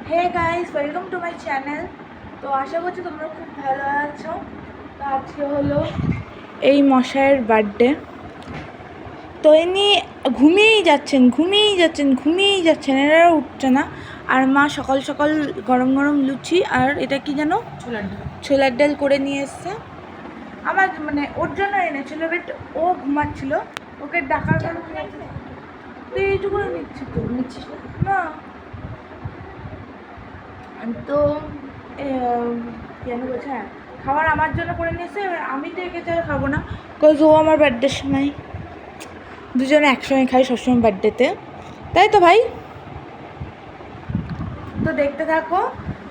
Hey guys, welcome to my channel. তো আশা করছি তোমরা খুব ভালো আছো। তো আজকে হলো এই মশাইয়ের বার্থডে। তো এমনি ঘুমিয়েই যাচ্ছেন, এরা উঠছে না। আর মা সকাল সকাল গরম গরম লুচি আর এটা কি যেন ছোলার ডাল করে নিয়ে এসছে। আমার মানে ওর জন্য এনেছিল, বাট ও ঘুমাচ্ছিল, ওকে ডাকার কারণে তুই এইটুকু নিচ্ছিস না। তো কেন বলছে, হ্যাঁ খাবার আমার জন্য করে নিয়েছে। এবার আমি তো একে চাই খাবো না, বিকজ ও আমার বার্থডের সময় দুজনে একসঙ্গে খাই সবসময় বার্থডেতে, তাই তো ভাই? তো দেখতে থাকো,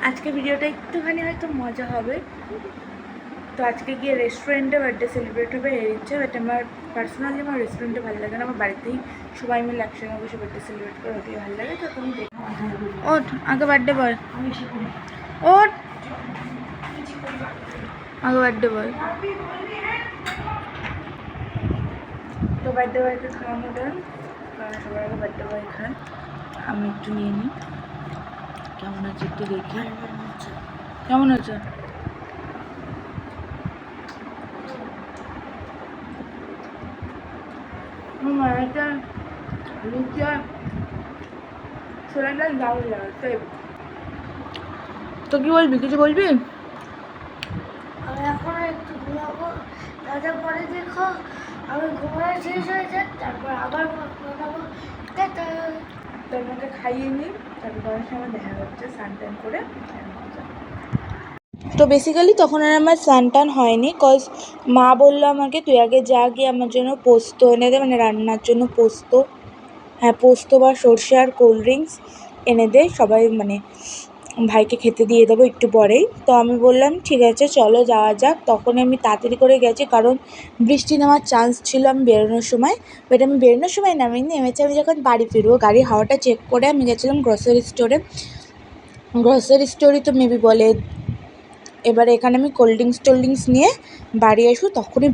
আজকে ভিডিওটা একটুখানি হয়তো মজা হবে। তো আজকে গিয়ে রেস্টুরেন্টে বার্থডে সেলিব্রেট হবে এর ইচ্ছে, বাট আমার পার্সোনালি আমার রেস্টুরেন্টে ভালো লাগে না, আমার বাড়িতেই সবাই মিলে একসঙ্গে বসে বার্থডে সেলিব্রেট করে ওটাই ভালো লাগে। তো তুমি দেখো, ওঠ আগে বার্থডে বয়, ওঠ আগে বার্থডে বয়। তো বার্থডে বয়কে খাওয়ানো দেন, কারণ সবার আগে বার্থডে বয় খান। আমি একটু নিয়ে নিই, কেমন আছে একটু দেখি। কেমন আছে? এটা লুচি আর ছোলার ডাল দারুণ লাগে। তো কি বলবি, কিছু বলবি? আমি এখন একটু ঘুমাবো, তারপরে দেখো আমি ঘুমানো শেষ হয়ে যায়, তারপর আবার ঘুমাবো। তোর মধ্যে খাইয়ে নিই, তারপর সময় দেখা হচ্ছে স্নান টান করে। তো বেসিক্যালি তখন আর আমার স্নান টান হয়নি, কজ মা বললো আমাকে তুই আগে যা গিয়ে আমার জন্য পোস্ত এনে দে, মানে রান্নার জন্য পোস্ত, হ্যাঁ পোস্ত বা সর্ষে আর কোল্ড ড্রিঙ্কস এনে দে, সবাই মানে ভাইকে খেতে দিয়ে দেবো একটু পরেই। তো আমি বললাম ঠিক আছে চলো যাওয়া যাক। তখন আমি তাড়াতাড়ি করে গেছি, কারণ বৃষ্টি নামার চান্স ছিল আমি বেরোনোর সময়, বাট আমি বেরোনোর সময় নেমেছি আমি যখন বাড়ি ফিরবো। গাড়ির হাওয়াটা চেক করে আমি গেছিলাম গ্রসারি স্টোরে তো মেবি বলে। এবারে এখানে আমি কোল্ড ড্রিঙ্কস নিয়ে বাড়ি আসবো, তখনই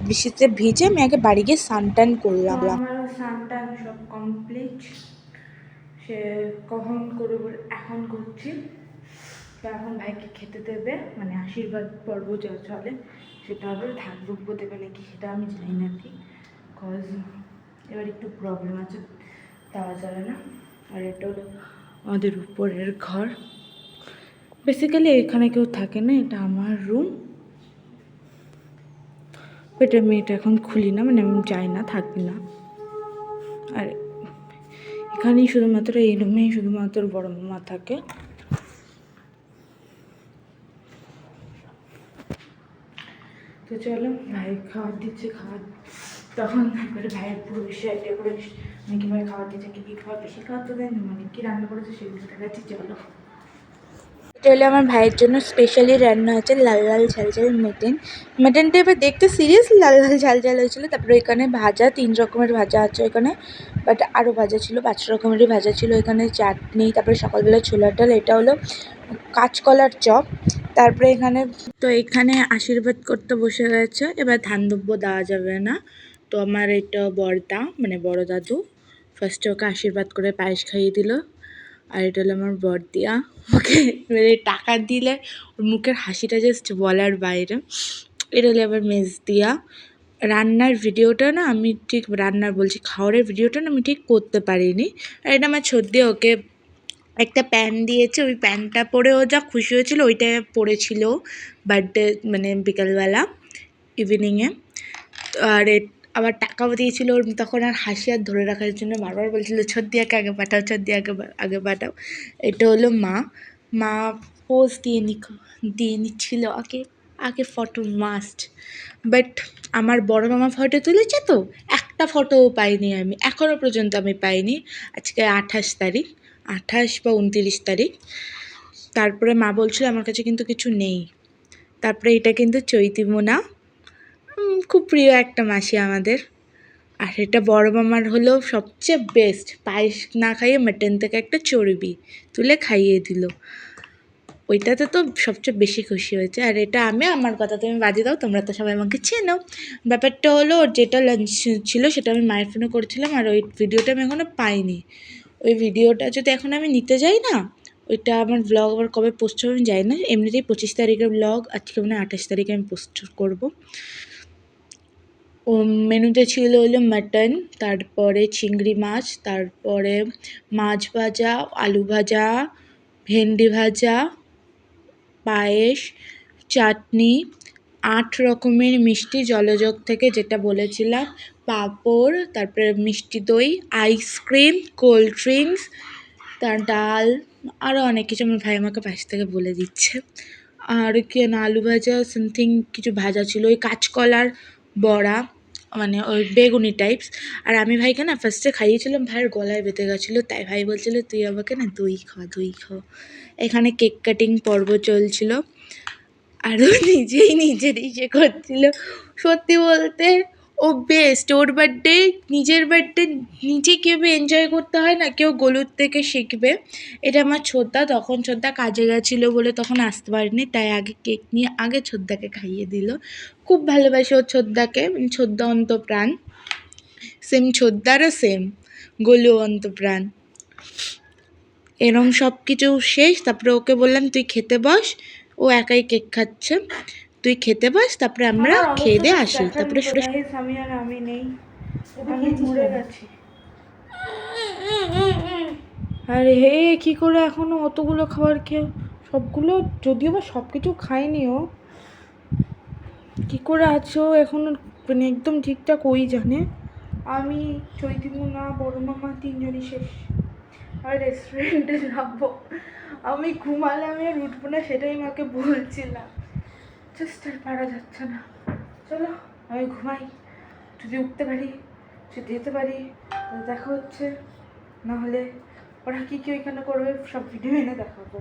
বৃষ্টিতে ভিজে আমি আগে বাড়ি গিয়ে স্নান টান করলাম। আমার স্নান টান সব কমপ্লিট, সে কখন করবো এখন করছি। তো এখন ভাইকে খেতে দেবে, মানে আশীর্বাদ পর্ব যা চলে সেটা হবে। ধান রুব্বো দেবে নাকি সেটা আমি জানি না ঠিক, কজ এবার একটু প্রবলেম আছে, দেওয়া যাবে না। আর এটা হলো আমাদের উপরের ঘর, বেসিক্যালি এখানে কেউ থাকে না, এটা আমার রুম। এটা আমি এটা এখন খুলি না, মানে আমি যাই না, থাকি না। আর এখানেই শুধুমাত্র এই রুমেই শুধুমাত্র বড় মামা থাকে। তো চলো, ভাই খাবার দিচ্ছে, তখন একবারে ভাইয়ের পুরো বিষয়টা করে আমি কীভাবে খাবার দিচ্ছে, কী খাবার বেশি খাওয়া তো দেন, মানে কী রান্না করেছে সেগুলো দেখাচ্ছি। চলো, এটা হলে আমার ভাইয়ের জন্য স্পেশালি রান্না হচ্ছে লাল লাল ঝাল ঝাল মেটেনটা এবার দেখতে সিরিয়াসলি লাল লাল ঝাল ঝাল হয়েছিলো। তারপরে এখানে ভাজা 3 রকমের ভাজা আছে এখানে, বাট আরও ভাজা ছিল, 5 রকমেরই ভাজা ছিল এখানে, চাটনি, তারপরে সকালবেলা ছোলার ডাল, এটা হলো কাঁচকলার চপ। তারপরে এখানে আশীর্বাদ করতে বসে গেছে, এবার ধান দুব্য দেওয়া যাবে না। তো আমার এটা বড়দা মানে বড় দাদু ফার্স্টে ওকে আশীর্বাদ করে পায়েস খাইয়ে দিল। আর এটা হলো আমার বড়দিয়া, ওকে মানে টাকা দিলে ওর মুখের হাসিটা জাস্ট বলার বাইরে। এটা হলো আবার মেজদিয়া। রান্নার ভিডিওটা না আমি ঠিক খাওয়ারের ভিডিওটা না আমি ঠিক করতে পারিনি। আর এটা আমার ছোটদি, ওকে একটা প্যান্ট দিয়েছে, ওই প্যান্টটা পরে ও যা খুশি হয়েছিল ওইটা পরেছিল বার্থডে মানে বিকালবেলা ইভিনিংয়ে। আর আবার টাকাও দিয়েছিল ওর, তখন আর হাসি আর ধরে রাখার জন্য বারবার বলছিল ছদ্দিয়াকে আগে পাঠাও, আগে পাঠাও। এটা হলো মা পোজ দিয়ে নিচ্ছিল আগে ফটো মাস্ট। বাট আমার বড় মামা ফটো তুলেছে, তো একটা ফটোও পাইনি আমি, এখনও পর্যন্ত আমি পাইনি। আজকে 28 বা 29 তারিখ। তারপরে মা বলছিল আমার কাছে কিন্তু কিছু নেই। তারপরে এটা কিন্তু চৈতিমোনা, খুব প্রিয় একটা মাসি আমাদের। আর এটা বড় মামার হলো সবচেয়ে বেস্ট, পায়েস না খাইয়ে মাটন থেকে একটা চর্বি তুলে খাইয়ে দিল, ওইটাতে তো সবচেয়ে বেশি খুশি হয়েছে। আর এটা আমার কথা তুমি বাজে দাও, তোমরা তো সবাই আমাকে চেনো। ব্যাপারটা হলো ওর যেটা লাঞ্চ ছিল সেটা আমি মায়ের ফোনে করেছিলাম, আর ওই ভিডিওটা আমি এখনও পাইনি। ওই ভিডিওটা যদি এখন আমি নিতে যাই না, ওইটা আমার ব্লগ আবার কবে পোস্ট হবে আমি জানি না, এমনিতেই 25 তারিখের ব্লগ, আজকে মানে 28 তারিখে আমি পোস্ট করবো। ও মেনুতে ছিল হলো মাটন, তারপরে চিংড়ি মাছ, তারপরে মাছ ভাজা, আলু ভাজা, ভেন্ডি ভাজা, পায়েস, চাটনি, 8 রকমের মিষ্টি জলযোগ থেকে যেটা বলেছিলাম, পাঁপড়, তারপরে মিষ্টি দই, আইসক্রিম, কোল্ড ড্রিঙ্কস, তার ডাল, আরও অনেক কিছু আমার ভাই আমাকে পাশ থেকে বলে দিচ্ছে। আর কি না, আলু ভাজা সামথিং কিছু ভাজা ছিল, ওই কাঁচকলার বড়া, মানে ওই বেগুনি টাইপস। আর আমি ভাইকে না ফার্স্টে খাইয়েছিলাম, ভাইয়ের গলায় বেঁধে গেছিলো, তাই ভাই বলছিল তুই আমাকে না দই খাওয়া, দই খাওয়া। এখানে কেক কাটিং পর্ব চলছিল, আর ও নিজেরই করছিল। সত্যি বলতে ও বেস্ট, ওর বার্থডে, নিজের বার্থডে নিজে কীভাবে এনজয় করতে হয় না, কেউ গলুর থেকে শিখবে। এটা আমার ছোদ্দা, তখন ছোদ্দা কাজে গেছিলো বলে তখন আসতে পারেনি, তাই আগে কেক নিয়ে আগে ছোদ্দাকে খাইয়ে দিল। খুব ভালোবাসে ওর ছোদ্দাকে, ছোদ্দা অন্তপ্রাণ, সেম ছোদ্দারও সেম গলু অন্তপ্রাণ। এরম সব কিছু শেষ, তারপরে ওকে বললাম তুই খেতে বস, ও একাই কেক খাচ্ছে, তুই খেতে বস, তারপরে আমরা খেয়ে দিয়ে আসি। তারপরে আমি আর আমি নেই, আমি মরে গেছি। আরে হে, কি করে এখনো অতগুলো খাবার খেয়ে, সবগুলো যদিও বা সব কিছু খায়নি ও, কী করে আছো এখনো, মানে একদম ঠিকঠাক ওই জানে। আমি চৈতিমুনা বড় মামা তিনজনই শেষ, আর রেস্টুরেন্টে যাবো, আমি ঘুমালে আমি আর উঠবো না, সেটাই মাকে বলছিলাম, জাস্ট আর পারা যাচ্ছে না। চলো আমি ঘুমাই, যদি উঠতে পারি, যদি যেতে পারি তাহলে দেখা হচ্ছে, নাহলে ওরা কী কী ওইখানে করবে সব ভিডিও এনে দেখাবো।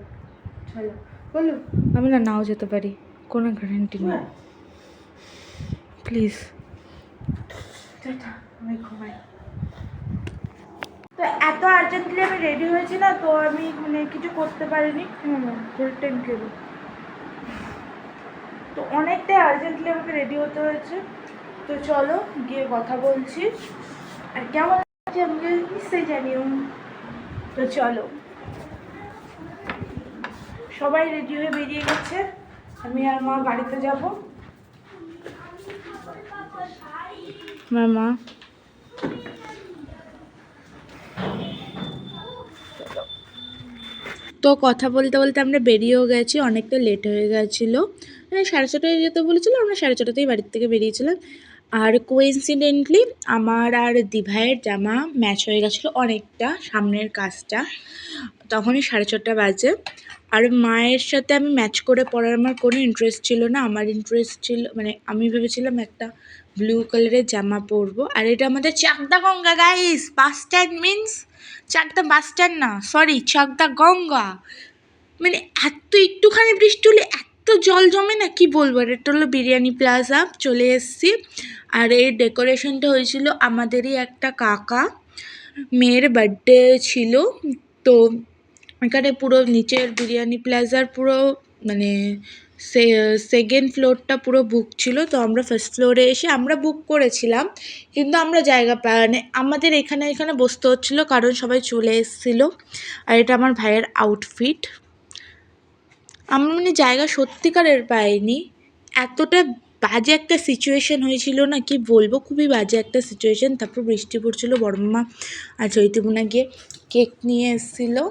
চলো বলো, আমি না নাও যেতে পারি, কোনো গ্যারান্টি নেই, প্লিজ টাটা, আমি ঘুমাই। তো এত আর্জেন্টলি আমি রেডি হয়েছি না, তো আমি মানে কিছু করতে পারিনি, ফুল টাইম কেবল, তো অনেকটাই আর্জেন্টলি আমাকে রেডি হতে হয়েছে। তো চলো গিয়ে কথা বলছি, আর কেমন আছে আমাকে নিশ্চয়ই জানিও। তো চলো, সবাই রেডি হয়ে বেরিয়ে গেছে, আমি আর মা গাড়িতে যাব। মা তো কথা বলতে বলতে আমরা বেরিয়েও গেছি, অনেকটা লেট হয়ে গেছিলো, মানে 6:30টায় যেতে বলেছিলো, আমরা 6:30টাতেই বাড়ির থেকে বেরিয়েছিলাম। আর কোইন্সিডেন্টলি আমার আর দিভাইয়ের জামা ম্যাচ হয়ে গেছিলো অনেকটা, সামনের কাজটা, তখনই 4:30 বাজে। আর মায়ের সাথে আমি ম্যাচ করে পরার আমার কোনো ইন্টারেস্ট ছিল না, আমার ইন্টারেস্ট ছিল, মানে আমি ভেবেছিলাম একটা ব্লু কালারের জামা পরবো। আর এটা আমাদের Chakdah Ganga guys, bus stand means Chakdah bus stand না, সরি চাকদা গঙ্গা, মানে এত একটুখানি বৃষ্টি হলে এত জল জমে না, কি বলবো। আর এটা হলো বিরিয়ানি প্লাজা, চলে এসেছি। আর এই ডেকোরেশনটা হয়েছিল আমাদেরই একটা কাকা, মেয়ের বার্থডে ছিল, তো এখানে পুরো নিচের বিরিয়ানি প্লাজার পুরো মানে সেকেন্ড ফ্লোরটা পুরো বুক ছিল, তো আমরা ফার্স্ট ফ্লোরে এসে আমরা বুক করেছিলাম, কিন্তু আমরা জায়গা মানে আমাদের এখানে বসতে হচ্ছিলো কারণ সবাই চলে এসেছিলো। আর এটা আমার ভাইয়ের আউটফিট, আমরা মানে জায়গা সত্যিকারের পাইনি, এতটা বাজে একটা সিচুয়েশান হয়েছিল না, কি বলবো, খুবই বাজে একটা সিচুয়েশান। তারপর বৃষ্টি পড়ছিলো, বড় মামা আর চৈতিমুনা গিয়ে কেক নিয়ে এসেছিলো,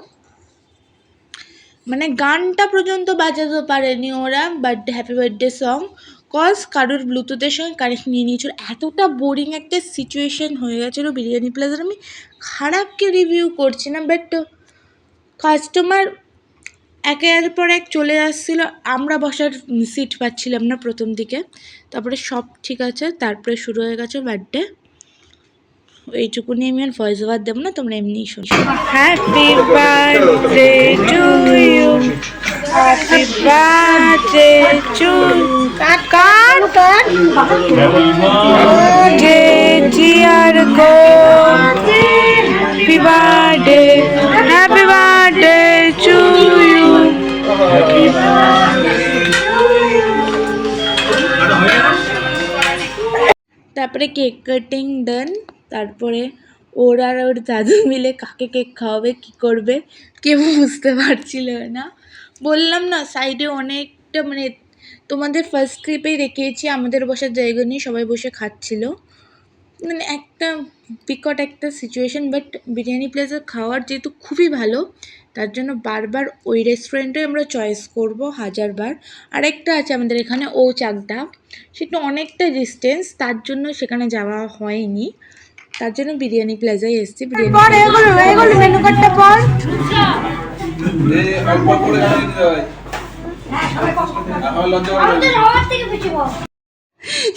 মানে গানটা পর্যন্ত বাজাতে পারেনি ওরা, birthday happy birthday song, cause কারোর ব্লুটুথের সঙ্গে কানেক্ট নিয়ে নিয়েছিল। এতটা বোরিং একটা সিচুয়েশান হয়ে গেছিলো বিরিয়ানি প্লাজার। আমি খারাপকে রিভিউ করছি না, বাট কাস্টমার একের পর এক চলে আসছিলো, আমরা বসার সিট পাচ্ছিলাম না প্রথম দিকে, তারপরে সব ঠিক আছে, তারপরে শুরু হয়ে গেছে বার্থডে। এইটুকুনি আমি আর ভয়েস ওভার দেবো না, তোমরা এমনিই শোনো। Happy birthday to you, happy birthday to যে জিয়ার গো, হ্যাপি বার্থডে টু ইউ। তারপরে কেক কাটিং ডান, তারপরে ওর আর ওর দাদু মিলে কাকে কেক খাওয়াবে কী করবে কেউ বুঝতে পারছিল না। বললাম না সাইডে অনেকটা মানে তোমাদের ফার্স্ট ক্লিপেই দেখিয়েছি আমাদের বসার জায়গা নিয়ে সবাই বসে খাচ্ছিল, মানে একটা বিকট একটা সিচুয়েশন। বাট বিরিয়ানি প্লেসের খাওয়ার যেহেতু খুবই ভালো, তার জন্য বারবার ওই রেস্টুরেন্টে আমরা চয়েস করব হাজারবার। আরেকটা আছে আমাদের এখানে ও চাকদা, সেটা অনেকটা ডিস্টেন্স, তার জন্য সেখানে যাওয়া হয়নি, তার জন্য বিরিয়ানি প্লাজায় এসেছি। বিরিয়ানি মেনু কার্ডটা পর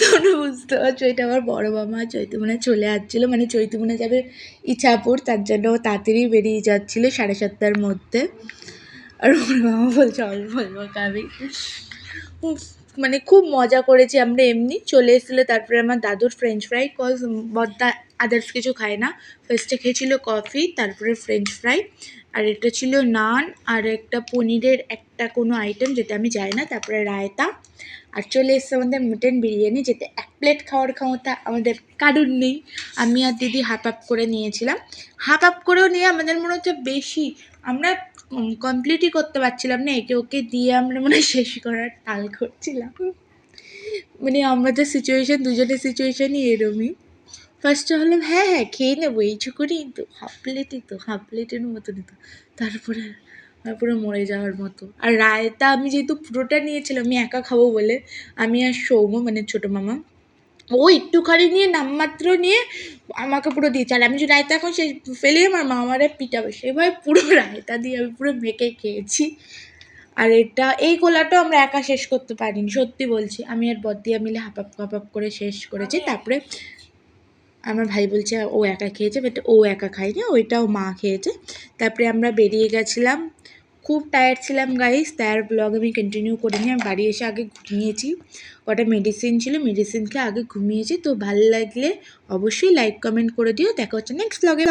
তোমরা বুঝতে পারছো এটা আমার বড় মামা চৈতুমনে চলে আসছিলো, মানে চৈতুমনে যাবে ইছাপুর, তার জন্য ও তাড়াতাড়ি বেরিয়ে যাচ্ছিলো 7:30টার মধ্যে। আর বড় মামা বলছে অল্প অল্প খাবি। উফ, মানে খুব মজা করেছি আমরা। এমনি চলে এসেছিলো, তারপরে আমার দাদুর ফ্রেঞ্চ ফ্রাই, কজ বদ্দা আদার্স কিছু খায় না। ফার্স্টে খেয়েছিল কফি, তারপরে ফ্রেঞ্চ ফ্রাই, আর এটা ছিল নান, আর একটা পনিরের একটা কোনো আইটেম যেটা আমি জানি না, তারপরে রায়তা, আর চলে এসছে আমাদের মটন বিরিয়ানি, যেতে 1 প্লেট খাওয়ার ক্ষমতা আমাদের কারুর নেই। আমি আর দিদি হাফ করে নিয়েছিলাম। হাফ করেও নিয়ে আমাদের মনে হচ্ছে বেশি, আমরা কমপ্লিটই করতে পারছিলাম না, একে ওকে দিয়ে আমরা মনে হয় শেষ করার টাল করছিলাম। মানে আমাদের সিচুয়েশান, দুজনের সিচুয়েশানই এরমই। ফার্স্টে হলাম হ্যাঁ হ্যাঁ খেয়ে নেবো, এইটুকুনি তো, হাফ প্লেটের মতনই তো, তারপরে মরে যাওয়ার মতো। আর রায়তা আমি যেহেতু পুরোটা নিয়েছিলাম, আমি একা খাবো বলে, আমি আর সৌম মানে ছোটো মামা, ও একটুখানি নিয়ে নামমাত্র নিয়ে আমাকে পুরো দিয়েছে। আর আমি যে রায়তা এখন সে ফেলে আমার মামারে পিটাবে, সেভাবে পুরো রায়তা দিয়ে আমি পুরো মেখে খেয়েছি। আর এই গোলাটাও আমরা একা শেষ করতে পারিনি, সত্যি বলছি। আমি আর বদ্দিয়া মিলে হাফ করে শেষ করেছি। তারপরে আমার ভাই বলছে ও একা খেয়েছে, বাট ও একা খায়নি, ওইটাও মা খেয়েছে। তারপরে আমরা বেরিয়ে গেছিলাম, খুব টায়ার্ড ছিলাম গাইস, তার ব্লগ আমি কন্টিনিউ করিনি। আমি বাড়ি এসে আগে ঘুমিয়েছি, কটা মেডিসিন ছিল, মেডিসিন খেয়ে আগে ঘুমিয়েছি। তো ভালো লাগলে অবশ্যই লাইক কমেন্ট করে দিও। দেখা হচ্ছে নেক্সট ব্লগে।